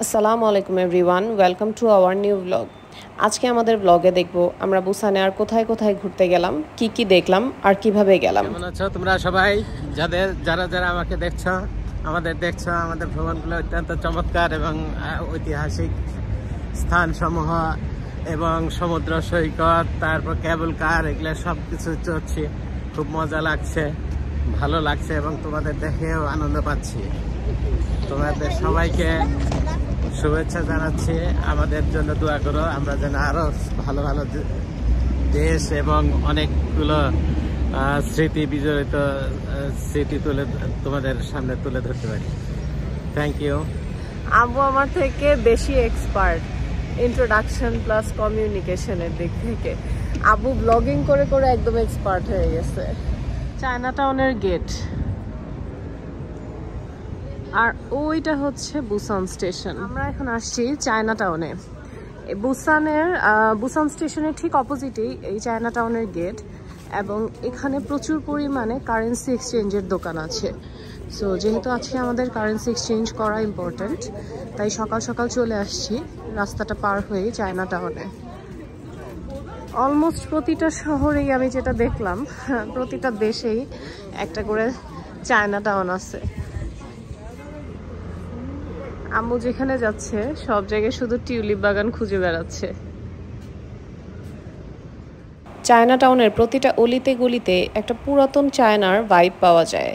আসসালামু আলাইকুম everyone, welcome to our new blog. আজকে আমাদের ব্লগে দেখব আমরা বুসানে আর কোথায় কোথায় ঘুরতে গেলাম, কি কি দেখলাম আর কিভাবে গেলাম। কেমন আছো তোমরা সবাই? যারা আমাকে দেখছো, আমাদের ভ্রমণগুলো অত্যন্ত চমৎকার এবং ঐতিহাসিক স্থানসমূহ এবং সমুদ্র সৈকত, তারপর কেবল কার, এগুলো সব কিছু চড়ছি। খুব মজা লাগছে, ভালো লাগছে এবং তোমাদের দেখেও আনন্দ পাচ্ছি। তোমাদের সবাইকে শুভেচ্ছা জানাচ্ছি। আমাদের জন্য দোয়া করো, আমরা যেন আরো ভালো ভালো দেশ এবং অনেকগুলো স্মৃতি বিজড়িত স্মৃতি তোমাদের সামনে তুলে ধরতে পারি। Thank you. আব্বু আমার থেকে বেশি এক্সপার্ট ইন্ট্রোডাকশন প্লাস কমিউনিকেশনের দিক থেকে। আব্বু ব্লগিং করে করে একদম এক্সপার্ট হয়ে গেছে। চায়না টাউনের গেট, আর ওইটা হচ্ছে বুসান স্টেশন। আমরা এখন আসছি চায়না টাউনে। বুসান স্টেশনের ঠিক অপোজিটেই এই চায়না টাউনের গেট, এবং এখানে প্রচুর পরিমাণে কারেন্সি এক্সচেঞ্জের দোকান আছে। সো যেহেতু আজকে আমাদের কারেন্সি এক্সচেঞ্জ করা ইম্পর্টেন্ট, তাই সকাল সকাল চলে আসছি রাস্তাটা পার হয়ে চায়না টাউনে। অলমোস্ট প্রতিটা শহরেই আমি যেটা দেখলাম, প্রতিটা দেশেই একটা করে চায়না টাউন আছে। আম্মু যেখানে যাচ্ছে সব জায়গায় শুধু টিউলিপ বাগান খুঁজে বেড়াচ্ছে। চায়না টাউনের প্রতিটা অলিতে গলিতে একটা পুরাতন চায়নার ভাইব পাওয়া যায়।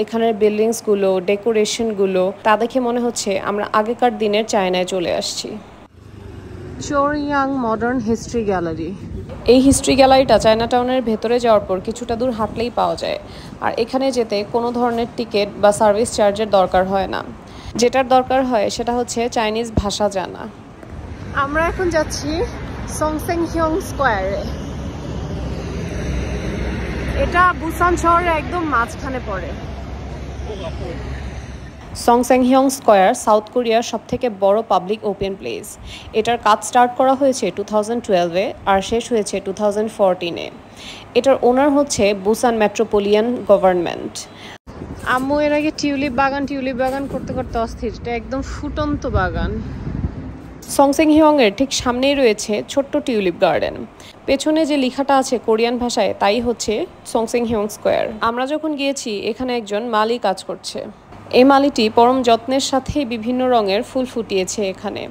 এখানের বিল্ডিংসগুলো, ডেকোরেশনগুলো, তা দেখে মনে হচ্ছে আমরা আগেকার দিনের চায়নায় চলে আসছি। চোরিয়াং মডার্ন হিস্ট্রি গ্যালারি। এই হিস্ট্রি গ্যালারিটা চায়না টাউনের ভেতরে যাওয়ার পর কিছুটা দূর হাঁটলেই পাওয়া যায়, আর এখানে যেতে কোনো ধরনের টিকিট বা সার্ভিস চার্জের দরকার হয় না। যেটার দরকার হয় সেটা হচ্ছে চাইনিজ ভাষা জানা। আমরা এখন যাচ্ছি সংসেংহিয়ং স্কোয়ারে। এটা বুসান শহরের একদম মাঝখানে পড়ে। সংসেংহিয়ং স্কোয়ার সাউথ কোরিয়ার সবথেকে বড় পাবলিক ওপেন প্লেস। এটার কাজ স্টার্ট করা হয়েছে 2012-এ আর শেষ হয়েছে 2014-এ। এটার ওনার হচ্ছে বুসান মেট্রোপলিয়ান গভর্নমেন্ট। আম্মু এর আগে টিউলিপ বাগান করতে করতে অস্থির। এটা একদম ফুটন্ত বাগান। সংসেংহিয়ং এর ঠিক সামনেই রয়েছে ছোট্ট টিউলিপ গার্ডেন। পেছনে যে লেখাটা আছে কোরিয়ান ভাষায়, তাই হচ্ছে সংসেংহিয়ং স্কোয়ার। আমরা যখন গিয়েছি এখানে একজন মালি কাজ করছে। এই মালিটি পরম যত্নের সাথে বিভিন্ন রঙের ফুল ফুটিয়েছে এখানে,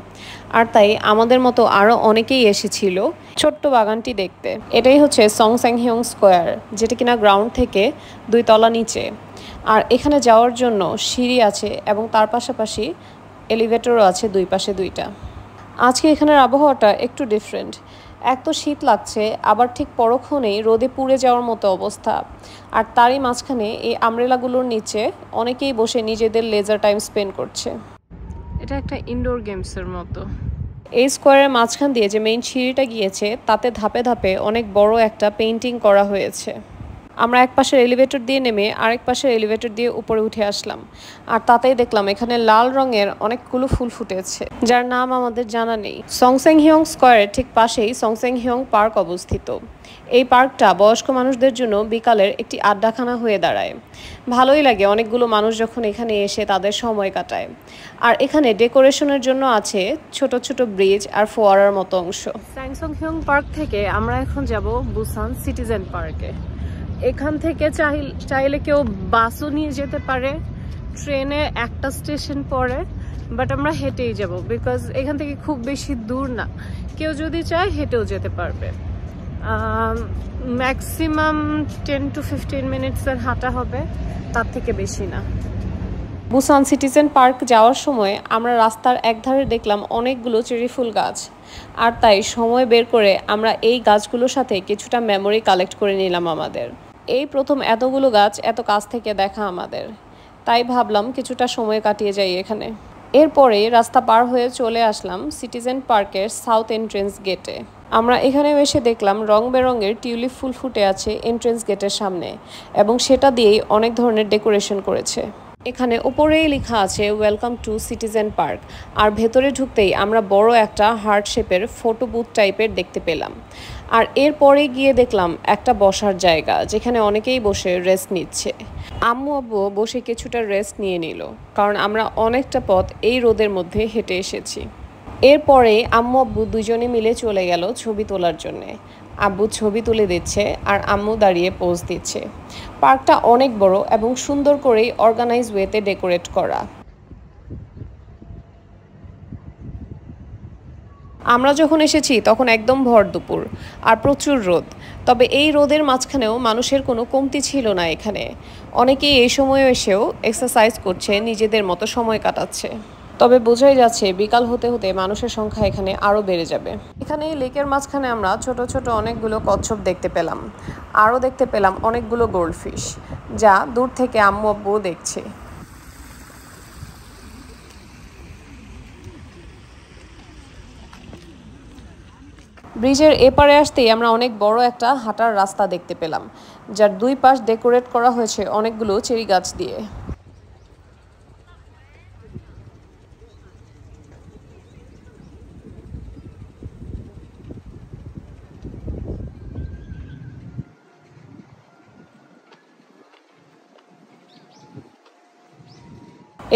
আর তাই আমাদের মতো আরও অনেকেই এসেছিল ছোট্ট বাগানটি দেখতে। এটাই হচ্ছে সংসেংহিয়ং স্কোয়ার, যেটা কিনা গ্রাউন্ড থেকে 2 তলা নিচে। আর এখানে যাওয়ার জন্য সিঁড়ি আছে এবং তার পাশাপাশি এলিভেটরও আছে 2 পাশে 2টা। আজকে এখানের আবহাওয়াটা একটু ডিফারেন্ট। এক তো শীত লাগছে, আবার ঠিক পরক্ষণেই রোদে পুড়ে যাওয়ার মতো অবস্থা। আর তারই মাঝখানে এই আমব্রেলাগুলোর নিচে অনেকেই বসে নিজেদের লেজার টাইম স্পেন্ড করছে। এটা একটা ইনডোর গেমসের মতো। এই স্কোয়ারের মাঝখান দিয়ে যে মেইন সিঁড়িটা গিয়েছে, তাতে ধাপে ধাপে অনেক বড় একটা পেইন্টিং করা হয়েছে। আমরা এক পাশের এলিভেটর দিয়ে নেমে আরেক পাশের এলিভেটর দিয়ে উপরে উঠে আসলাম, আর তাতেই দেখলাম এখানে লাল রঙের অনেকগুলো ফুল ফুটেছে, যার নাম আমাদের জানা নেই। সংসেংহিয়ং স্কোয়ারের ঠিক পাশেই সংসেংহিয়ং পার্ক অবস্থিত। এই পার্কটা বয়স্ক মানুষদের জন্য বিকালের একটি আড্ডাখানা হয়ে দাঁড়ায়। ভালোই লাগে অনেকগুলো মানুষ যখন এখানে এসে তাদের সময় কাটায়। আর এখানে ডেকোরেশনের জন্য আছে ছোট ছোট ব্রিজ আর ফোয়ারার মতো অংশ। সংসেংহিয়ং পার্ক থেকে আমরা এখন যাব বুসান সিটিজেন পার্কে। এখান থেকে চাইলে কেউ বাসও নিয়ে যেতে পারে, ট্রেনে একটা স্টেশন পরে, বাট আমরা হেঁটেই যাব বিকজ এখান থেকে খুব বেশি দূর না। কেউ যদি চায় হেঁটেও যেতে পারবে। ম্যাক্সিমাম 10 to 15 মিনিটসের হাঁটা হবে, তার থেকে বেশি না। বুসান সিটিজেন পার্ক যাওয়ার সময় আমরা রাস্তার একধারে দেখলাম অনেকগুলো চেরি ফুল গাছ, আর তাই সময় বের করে আমরা এই গাছগুলোর সাথে কিছুটা মেমোরি কালেক্ট করে নিলাম আমাদের। এই প্রথম এতগুলো গাছ এত কাছ থেকে দেখা আমাদের, তাই ভাবলাম কিছুটা সময় কাটিয়ে যাই এখানে। এরপরে রাস্তা পার হয়ে চলে আসলাম সিটিজেন পার্কের সাউথ এন্ট্রেন্স গেটে। আমরা এখানে এসে দেখলাম রং বেরঙের টিউলিপ ফুল ফুটে আছে এন্ট্রেন্স গেটের সামনে, এবং সেটা দিয়েই অনেক ধরনের ডেকোরেশন করেছে। এখানে উপরেই লেখা আছে ওয়েলকাম টু সিটিজেন পার্ক, আর ভেতরে ঢুকতেই আমরা বড় একটা হার্ট শেপের ফটো বুথ টাইপের দেখতে পেলাম। আর এরপরে গিয়ে দেখলাম একটা বসার জায়গা, যেখানে অনেকেই বসে রেস্ট নিচ্ছে। আম্মু আব্বু বসে কিছুটা রেস্ট নিয়ে নিল, কারণ আমরা অনেকটা পথ এই রোদের মধ্যে হেঁটে এসেছি। এরপরে আম্মু আব্বু দুজনে মিলে চলে গেল ছবি তোলার জন্যে। আব্বু ছবি তুলে দিচ্ছে আর আম্মু দাঁড়িয়ে পোজ দিচ্ছে। পার্কটা অনেক বড় এবং সুন্দর করেই অর্গানাইজ ওয়েতে ডেকোরেট করা। আমরা যখন এসেছি তখন একদম ভর দুপুর আর প্রচুর রোদ, তবে এই রোদের মাঝখানেও মানুষের কোনো কমতি ছিল না এখানে। অনেকেই এই সময়ে এসেও এক্সারসাইজ করছে, নিজেদের মতো সময় কাটাচ্ছে। তবে বোঝাই যাচ্ছে বিকাল হতে হতে মানুষের সংখ্যা এখানে আরও বেড়ে যাবে। এখানে লেকের মাঝখানে আমরা ছোট ছোট অনেকগুলো কচ্ছপ দেখতে পেলাম, আরও দেখতে পেলাম অনেকগুলো গোল্ডফিশ, যা দূর থেকে আম্মু আব্বুও দেখছে। ব্রিজের এপারে আসতেই আমরা অনেক বড় একটা হাঁটার রাস্তা দেখতে পেলাম, যার দুই পাশ ডেকোরেট করা হয়েছে অনেকগুলো চেরি গাছ দিয়ে।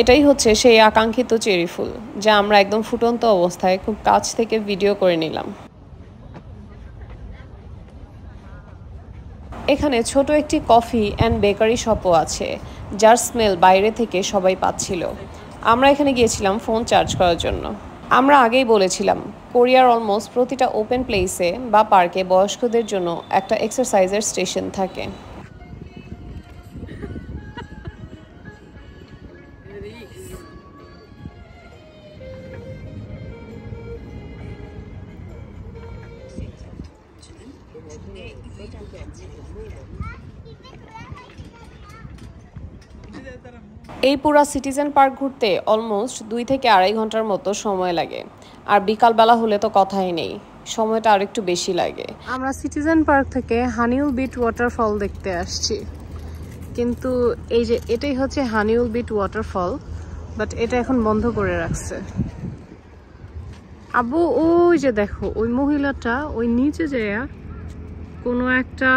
এটাই হচ্ছে সেই আকাঙ্ক্ষিত চেরি ফুল, যা আমরা একদম ফুটন্ত অবস্থায় খুব কাছ থেকে ভিডিও করে নিলাম। এখানে ছোট একটি কফি অ্যান্ড বেকারি শপও আছে, যার স্মেল বাইরে থেকে সবাই পাচ্ছিল। আমরা এখানে গিয়েছিলাম ফোন চার্জ করার জন্য। আমরা আগেই বলেছিলাম, কোরিয়ার অলমোস্ট প্রতিটা ওপেন প্লেসে বা পার্কে বয়স্কদের জন্য একটা এক্সারসাইজের স্টেশন থাকে। এই পুরা সিটিজেন পার্ক ঘুরতে অলমোস্ট 2 থেকে 2.5 ঘন্টার মতো সময় লাগে, আর বিকালবেলা হলে তো কথাই নেই, সময়টা আর একটু বেশি লাগে। আমরা সিটিজেন পার্ক থেকে হানিউল বিট ওয়াটারফল দেখতে আসছি, কিন্তু এই যে এটাই হচ্ছে হানিউল বিট ওয়াটারফল, বাট এটা এখন বন্ধ করে রাখছে। আব্বু ওই যে দেখো, ওই মহিলাটা ওই নিচে যায় কোনো একটা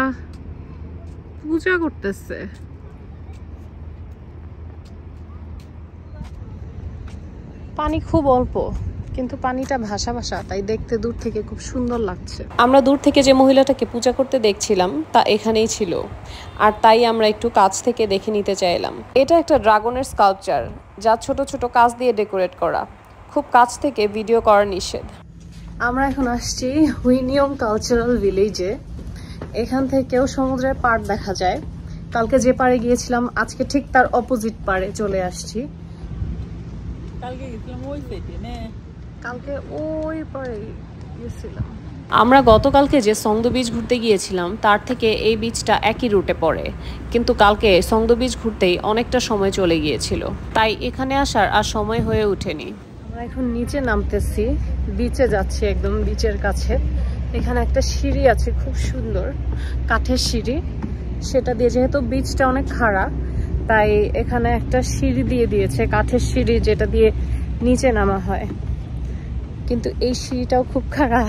পূজা করতেছে। পানি খুব অল্প, কিন্তু পানিটা ভাসা ভাসা, তাই দেখতে দূর থেকে খুব সুন্দর লাগছে। আমরা দূর থেকে যে মহিলাটাকে পূজা করতে দেখছিলাম তা এখানেই ছিল, আর তাই আমরা একটু কাছ থেকে দেখে নিতে চাইলাম। এটা একটা ড্রাগনের স্কাল্পচার, যা ছোট ছোট কাজ দিয়ে ডেকোরেট করা। খুব কাছ থেকে ভিডিও করা নিষেধ। আমরা এখন আসছি হুইনিয়ং কালচারাল ভিলেজে। এখান থেকেও সমুদ্রের পাড় দেখা যায়। কালকে যে পাড়ে গিয়েছিলাম, আজকে ঠিক তার অপোজিট পাড়ে চলে আসছি। কালকে ওই পাড়ে গিয়েছিলাম। আমরা গতকালকে যে সংদো বিচ ঘুরতে গিয়েছিলাম, তার থেকে এই বিচটা একই রুটে পড়ে, কিন্তু কালকে সংদো বিচ ঘুরতেই অনেকটা সময় চলে গিয়েছিল, তাই এখানে আসার আর সময় হয়ে ওঠেনি। আমরা এখন নিচে নামতেছি, বিচে যাচ্ছি, একদম বিচের কাছে। এখানে একটা সিঁড়ি আছে, খুব সুন্দর কাঠের সিঁড়ি। সেটা দিয়ে, যেহেতু বিচটা অনেক খাড়া, তাই এখানে একটা সিঁড়ি দিয়ে দিয়েছে, কাঠের সিঁড়ি, যেটা দিয়ে নিচে নামা হয়। কিন্তু এই সিঁড়িটাও খুব খাড়া।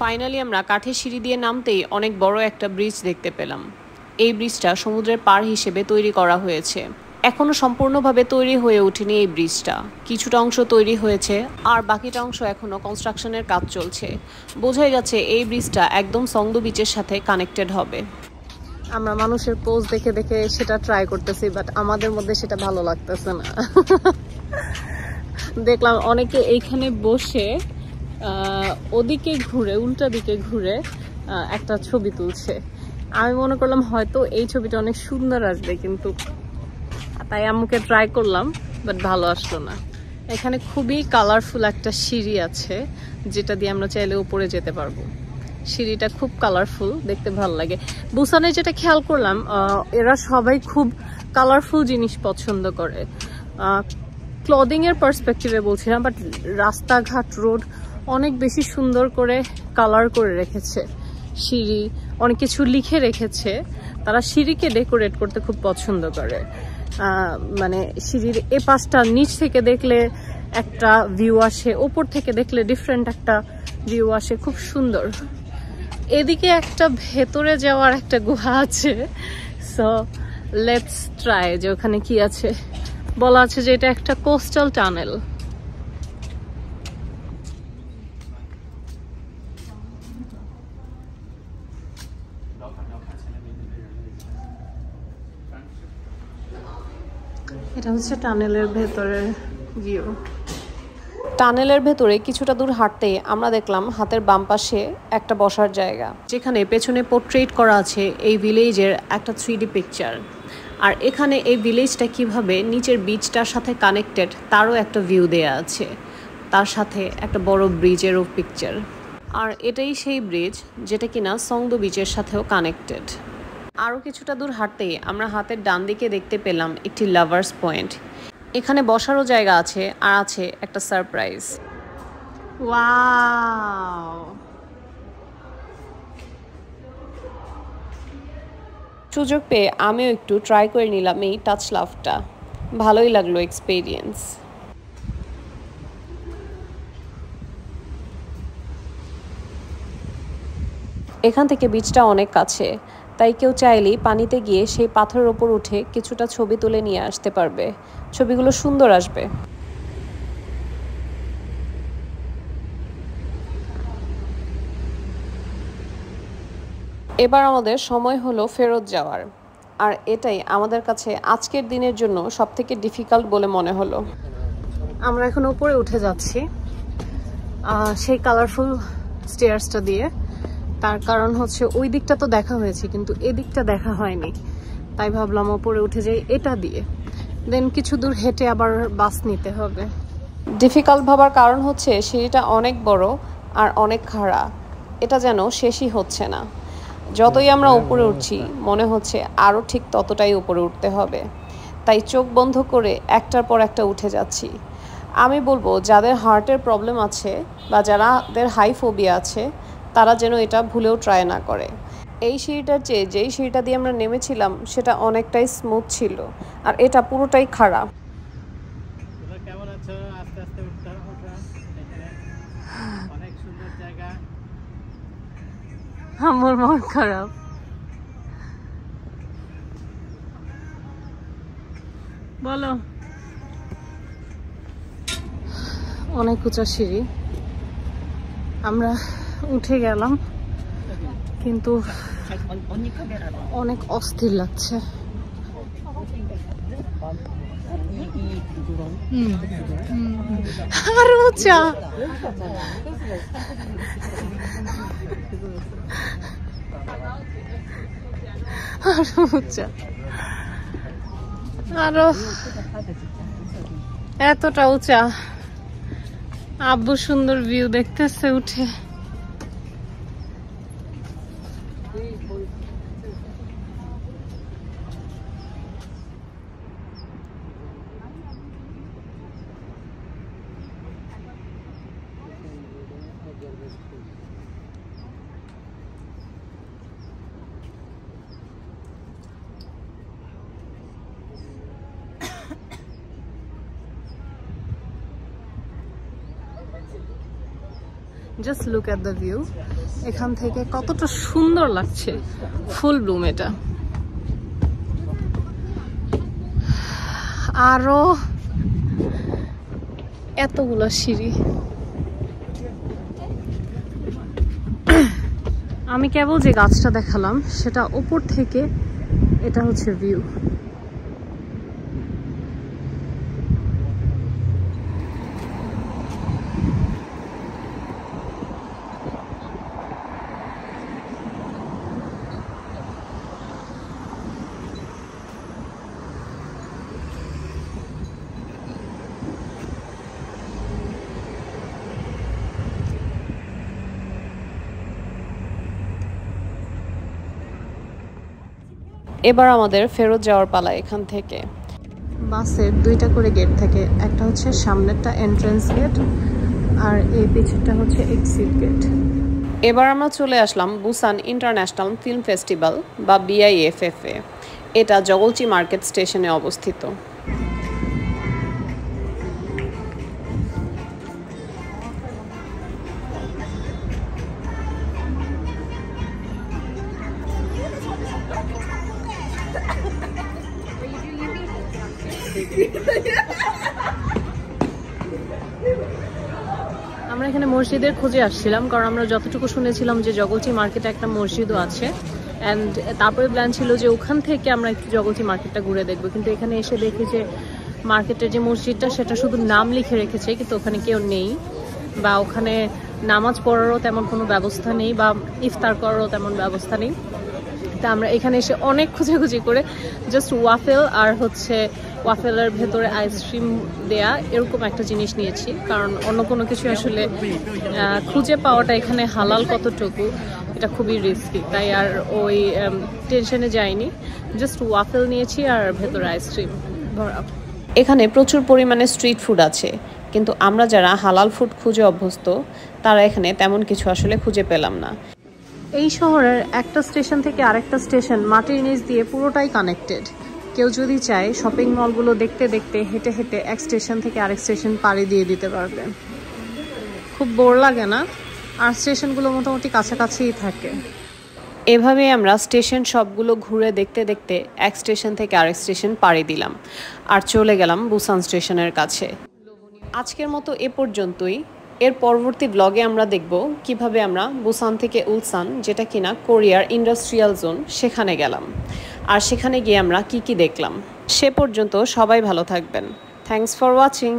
ফাইনালি আমরা কাঠের সিঁড়ি দিয়ে নামতেই অনেক বড় একটা ব্রিজ দেখতে পেলাম। এই ব্রিজটা সমুদ্রের পাড় হিসেবে তৈরি করা হয়েছে। এখনো সম্পূর্ণভাবে তৈরি হয়ে ওঠেনি এই ব্রিজটা, কিছুটা অংশ তৈরি হয়েছে আর বাকিটা অংশ এখনো কনস্ট্রাকশনের কাজ চলছে। বোঝাই যাচ্ছে এই ব্রিজটা একদম সংদো বিচের সাথে কানেক্টেড হবে। আমরা মানুষের পোজ দেখে দেখে সেটা ট্রাই করতেছি, বাট আমাদের মধ্যে সেটা ভালো লাগতেছে না। দেখলাম অনেকে এইখানে বসে ওদিকে ঘুরে, উল্টা দিকে ঘুরে একটা ছবি তুলছে। আমি মনে করলাম হয়তো এই ছবিটা অনেক সুন্দর আসবে, কিন্তু তাই আম্মুকে ট্রাই করলাম, বাট ভালো আসলো না। এখানে খুবই কালারফুল একটা সিঁড়ি আছে, যেটা দিয়ে আমরা চাইলে উপরে যেতে পারবো। সিঁড়িটা খুব কালারফুল, দেখতে ভালো লাগে। বুসানে যেটা খেয়াল করলাম, এরা সবাই খুব কালারফুল জিনিস পছন্দ করে। ক্লদিং এর পার্সপেক্টিভে বলছিলাম, বাট রাস্তাঘাট, রোড অনেক বেশি সুন্দর করে কালার করে রেখেছে। সিঁড়ি অনেক কিছু লিখে রেখেছে। তারা সিঁড়িকে ডেকোরেট করতে খুব পছন্দ করে। মানে সিঁড়ির এ পাশটা নিচ থেকে দেখলে একটা ভিউ আসে, ওপর থেকে দেখলে ডিফারেন্ট একটা ভিউ আসে, খুব সুন্দর। এদিকে একটা ভেতরে যাওয়ার একটা গুহা আছে, সো লেটস ট্রাই যে ওখানে কি আছে। বলা আছে যে এটা একটা কোস্টাল টানেল। এটা হচ্ছে টানেলের ভেতরের ভিউ। টানেলের ভেতরে কিছুটা দূর হাঁটতে আমরা দেখলাম হাতের বাম পাশে একটা বসার জায়গা, যেখানে পেছনে পোর্ট্রেট করা আছে এই ভিলেজের একটা 3D পিকচার। আর এখানে এই ভিলেজটা কিভাবে নিচের বিচটার সাথে কানেক্টেড তারও একটা ভিউ দেয়া আছে, তার সাথে একটা বড় ব্রিজেরও পিকচার। আর এটাই সেই ব্রিজ যেটা কিনা সংদো বিচের সাথেও কানেক্টেড। আরও কিছুটা দূর হাঁটতেই আমরা হাতের ডান দিকে দেখতে পেলাম একটি লাভার্স পয়েন্ট। এখানে বসারও জায়গা আছে আর আছে একটা সারপ্রাইজ। ওয়াও! সুযোগ পেয়ে আমিও একটু ট্রাই করে নিলাম এই টাচ লাভটা, ভালোই লাগলো এক্সপেরিয়েন্স। এখান থেকে বিচটা অনেক কাছে, তাই কেউ চাইলেই পানিতে গিয়ে সেই পাথরের ওপর উঠে কিছুটা ছবি তুলে নিয়ে আসতে পারবে। ছবিগুলো সুন্দর আসবে। এবার আমাদের সময় হলো ফেরত যাওয়ার, আর এটাই আমাদের কাছে আজকের দিনের জন্য সবথেকে ডিফিকাল্ট বলে মনে হলো। আমরা এখন উপরে উঠে যাচ্ছি সেই কালারফুল স্টেয়ার্সটা দিয়ে। তার কারণ হচ্ছে ওই দিকটা তো দেখা হয়েছে, কিন্তু এই দিকটা দেখা হয়নি, তাই ভাবলাম উপরে উঠে যাই এটা দিয়ে। দেন কিছু দূর হেঁটে আবার বাস নিতে হবে। ডিফিকাল্ট ভাবার কারণ হচ্ছে সিঁড়িটা অনেক বড় আর অনেক খাড়া, এটা যেন শেষই হচ্ছে না। যতই আমরা উপরে উঠছি মনে হচ্ছে আরও ঠিক ততটাই উপরে উঠতে হবে, তাই চোখ বন্ধ করে একটার পর একটা উঠে যাচ্ছি। আমি বলবো যাদের হার্টের প্রবলেম আছে বা যাদের হাই ফোবিয়া আছে তারা যেন এটা ভুলেও ট্রাই না করে। এই সিঁড়িটার চেয়ে যেই সিঁড়িটা দিয়ে আমরা নেমেছিলাম সেটা অনেকটাই স্মুথ ছিল, আর এটা পুরোটাই খারাপ। কেমন আছো? আস্তে আস্তে অনেক সুন্দর জায়গা। আমার মন খারাপ। বলো। অনেক উঁচা সিঁড়ি, আমরা উঠে গেলাম, কিন্তু অনেক অস্থির লাগছে। আরো উঁচা। আরো উঁচা, আরো এতটা উঁচা। আব্বু সুন্দর ভিউ দেখতেছে উঠে। Just look at the view. এখান থেকে কতটা সুন্দর লাগছে, ফুল ব্লুম এটা। আরো এতগুলো সিঁড়ি। আমি কেবল যে গাছটা দেখালাম সেটা উপর থেকে, এটা হচ্ছে ভিউ। এবার আমাদের ফেরত যাওয়ার পালা। এখান থেকে বাসের দুইটা করে গেট থাকে, একটা হচ্ছে সামনেরটা এন্ট্রান্স গেট আর এই পিছেরটা হচ্ছে এক্সিট গেট। এবার আমরা চলে আসলাম বুসান ইন্টারন্যাশনাল ফিল্ম ফেস্টিভ্যাল বা BIFF এ। এটা জগলচি মার্কেট স্টেশনে অবস্থিত। আমরা এখানে মসজিদের খোঁজে আসছিলাম, কারণ আমরা যতটুকু শুনেছিলাম যে জগলচি মার্কেটে একটা মসজিদও আছে, অ্যান্ড তারপরে প্ল্যান ছিল যে ওখান থেকে আমরা একটু জগলচি মার্কেটটা ঘুরে দেখবো। কিন্তু এখানে এসে দেখি যে মার্কেটের যে মসজিদটা সেটা শুধু নাম লিখে রেখেছে, কিন্তু ওখানে কেউ নেই, বা ওখানে নামাজ পড়ারও তেমন কোনো ব্যবস্থা নেই, বা ইফতার করারও তেমন ব্যবস্থা নেই। তা আমরা এখানে এসে অনেক খুঁজেখুঁজি করে জাস্ট ওয়াফেল আর ওয়াফেলের ভেতরে আইসক্রিম দেয়া এরকম একটা জিনিস নিয়েছি, কারণ অন্য কোনো কিছু আসলে খুঁজে পাওয়াটা এখানে হালাল কতটুকু এটা খুবই রিস্কি, তাই আর ওই টেনশনে যাইনি। জাস্ট ওয়াফেল নিয়েছি আর ভেতরে আইসক্রিম ভরা। এখানে প্রচুর পরিমাণে স্ট্রিট ফুড আছে, কিন্তু আমরা যারা হালাল ফুড খুঁজে অভ্যস্ত তারা এখানে তেমন কিছু আসলে খুঁজে পেলাম না। এই শহরের একটা স্টেশন থেকে আরেকটা স্টেশন মাটির নিচ দিয়ে পুরোটাই কানেক্টেড। কেউ যদি চায় শপিং মলগুলো দেখতে দেখতে হেঁটে হেঁটে এক স্টেশন থেকে আরেক স্টেশন পাড়ি দিয়ে দিতে পারবে। খুব বোর লাগে না, আর স্টেশনগুলো মোটামুটি কাছাকাছিই থাকে। এভাবে আমরা স্টেশন সবগুলো ঘুরে দেখতে দেখতে এক স্টেশন থেকে আরেক স্টেশন পাড়ি দিলাম আর চলে গেলাম বুসান স্টেশনের কাছে। আজকের মতো এ পর্যন্তই। এর পরবর্তী ব্লগে আমরা দেখব কিভাবে আমরা বুসান থেকে উলসান, যেটা কিনা কোরিয়ার ইন্ডাস্ট্রিয়াল জোন, সেখানে গেলাম, আর সেখানে গিয়ে আমরা কি কি দেখলাম। সে পর্যন্ত সবাই ভালো থাকবেন। Thanks for watching.